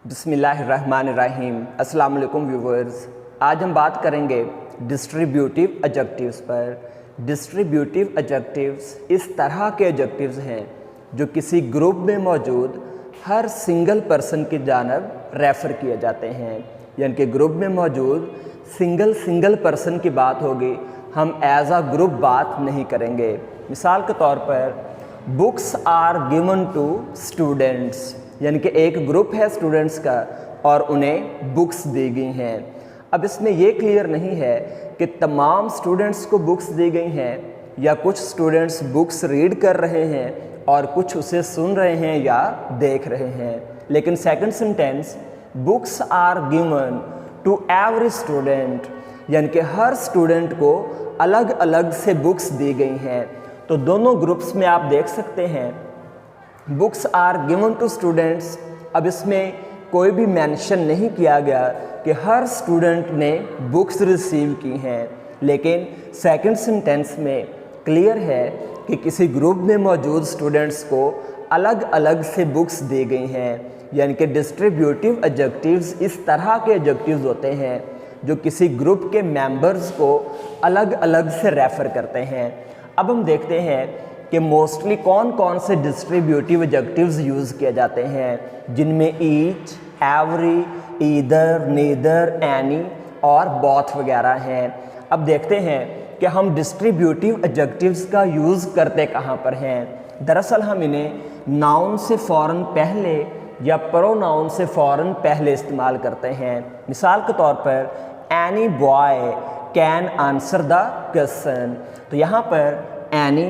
बिस्मिल्लाहिर्रहमानिर्रहीम। अस्सलाम वालेकुम व्यूवर्स। आज हम बात करेंगे डिस्ट्रीब्यूटिव एडजेक्टिव्स पर। डिस्ट्रीब्यूटिव एडजेक्टिव्स इस तरह के एडजेक्टिव्स हैं जो किसी ग्रुप में मौजूद हर सिंगल पर्सन की जानब रेफ़र किए जाते हैं। यानी कि ग्रुप में मौजूद सिंगल पर्सन की बात होगी, हम एज आ ग्रुप बात नहीं करेंगे। मिसाल के तौर पर books are given to students, यानी कि एक ग्रुप है स्टूडेंट्स का और उन्हें बुक्स दी गई हैं। अब इसमें यह क्लियर नहीं है कि तमाम स्टूडेंट्स को बुक्स दी गई हैं या कुछ स्टूडेंट्स बुक्स रीड कर रहे हैं और कुछ उसे सुन रहे हैं या देख रहे हैं। लेकिन second sentence books are given to every student, यानी कि हर स्टूडेंट को अलग अलग से बुक्स दी गई हैं। तो दोनों ग्रुप्स में आप देख सकते हैं books are given to students. अब इसमें कोई भी मेंशन नहीं किया गया कि हर स्टूडेंट ने बुक्स रिसीव की हैं, लेकिन सेकंड सेंटेंस में क्लियर है कि किसी ग्रुप में मौजूद स्टूडेंट्स को अलग अलग से बुक्स दी गई हैं। यानी कि डिस्ट्रीब्यूटिव एडजेक्टिव्स इस तरह के एडजेक्टिव्स होते हैं जो किसी ग्रुप के मेंबर्स को अलग अलग से रेफ़र करते हैं। अब हम देखते हैं कि मोस्टली कौन कौन से डिस्ट्रीब्यूटिव एडजेक्टिव्स यूज़ किए जाते हैं, जिनमें each, every, either, neither, any और बोथ वगैरह हैं। अब देखते हैं कि हम डिस्ट्रीब्यूटिव एडजेक्टिव्स का यूज़ करते कहाँ पर हैं। दरअसल हम इन्हें नाउन से फ़ौरन पहले या प्रोनाउन से फ़ौरन पहले इस्तेमाल करते हैं। मिसाल के तौर पर any boy can answer the question, तो यहाँ पर एनी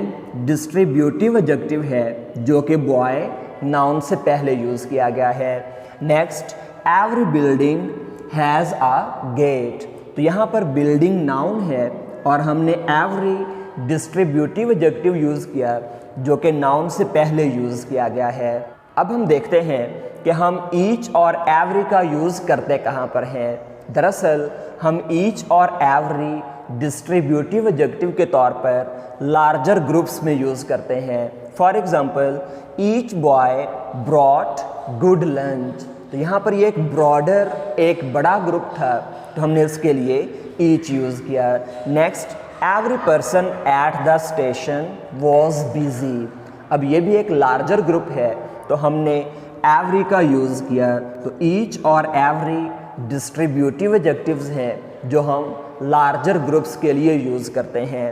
डिस्ट्रीब्यूटिव एडजेक्टिव है जो कि बॉय नाउन से पहले यूज़ किया गया है। Next every building has a gate, तो यहाँ पर बिल्डिंग नाउन है और हमने एवरी डिस्ट्रीब्यूटिव एडजेक्टिव यूज़ किया जो कि नाउन से पहले यूज़ किया गया है। अब हम देखते हैं कि हम ईच और एवरी का यूज़ करते कहाँ पर हैं। दरअसल हम ईच और एवरी डिस्ट्रीब्यूटिव एडजेक्टिव के तौर पर लार्जर ग्रुप्स में यूज़ करते हैं। For example each boy brought good lunch, तो यहाँ पर ये एक ब्रॉडर एक बड़ा ग्रुप था तो हमने इसके लिए ईच यूज़ किया। Next every person at the station was busy, अब ये भी एक लार्जर ग्रुप है तो हमने एवरी का यूज़ किया। तो ईच और एवरी डिस्ट्रीब्यूटिव एडजेक्टिव्स हैं जो हम लार्जर ग्रुप्स के लिए यूज़ करते हैं।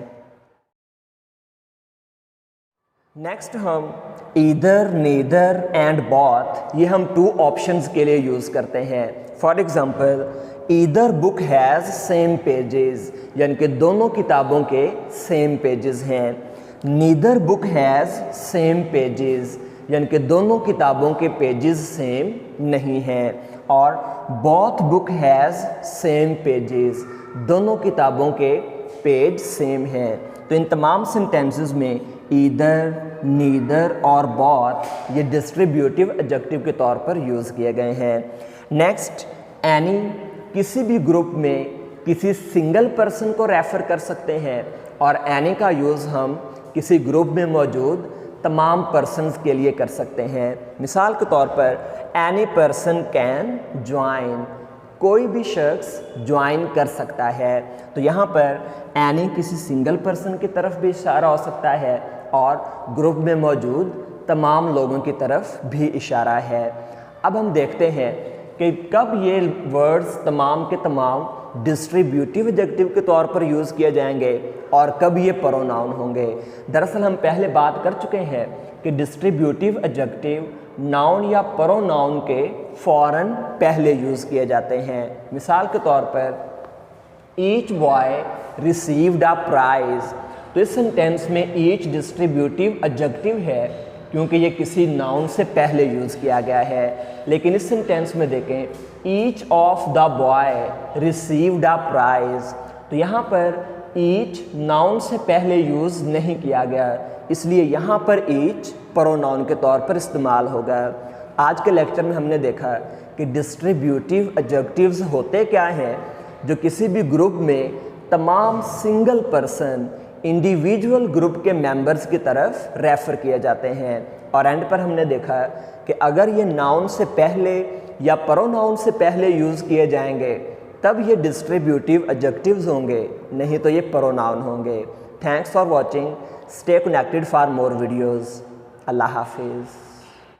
नेक्स्ट हम ईदर, नीदर एंड बोथ, ये हम टू ऑप्शंस के लिए यूज़ करते हैं। For example either book has same pages, यानी कि दोनों किताबों के सेम पेजेस हैं। Neither book has same pages, यानी कि दोनों किताबों के पेजेस सेम नहीं हैं। और both book has same pages, दोनों किताबों के पेज सेम हैं। तो इन तमाम सेंटेंसेस में ईदर, नीदर और बोथ ये डिस्ट्रीब्यूटिव एडजेक्टिव के तौर पर यूज़ किए गए हैं। नेक्स्ट एनी किसी भी ग्रुप में किसी सिंगल पर्सन को रेफ़र कर सकते हैं और एनी का यूज़ हम किसी ग्रुप में मौजूद तमाम पर्सन्स के लिए कर सकते हैं। मिसाल के तौर पर एनी पर्सन कैन ज्वाइन, कोई भी शख्स ज्वाइन कर सकता है। तो यहाँ पर एनी किसी सिंगल पर्सन की तरफ भी इशारा हो सकता है और ग्रुप में मौजूद तमाम लोगों की तरफ भी इशारा है। अब हम देखते हैं कि कब ये वर्ड्स तमाम के तमाम डिस्ट्रीब्यूटिव एडजेक्टिव के तौर पर यूज़ किए जाएंगे और कब ये प्रोनाउन होंगे। दरअसल हम पहले बात कर चुके हैं कि डिस्ट्रीब्यूटिव एडजेक्टिव नाउन या प्रोनाउन के फ़ौरन पहले यूज़ किए जाते हैं। मिसाल के तौर पर each boy received a price, तो इस सेंटेंस में ईच डिस्ट्रीब्यूटिव एडजेक्टिव है क्योंकि ये किसी नाउन से पहले यूज़ किया गया है। लेकिन इस सेंटेंस में देखें each of the boy received a price, तो यहाँ पर ईच नाउन से पहले यूज़ नहीं किया गया, इसलिए यहाँ पर ईच प्रोनाउन के तौर पर इस्तेमाल होगा। आज के लेक्चर में हमने देखा कि डिस्ट्रीब्यूटिव एडजेक्टिव्स होते क्या हैं जो किसी भी ग्रुप में तमाम सिंगल पर्सन इंडिविजुअल ग्रुप के मेंबर्स की तरफ रेफ़र किए जाते हैं। और एंड पर हमने देखा कि अगर ये नाउन से पहले या प्रोनाउन से पहले यूज़ किए जाएंगे तब ये डिस्ट्रीब्यूटिव एडजेक्टिव्स होंगे, नहीं तो ये प्रोनाउन होंगे। Thanks for watching, stay connected for more videos. अल्लाह हाफिज़।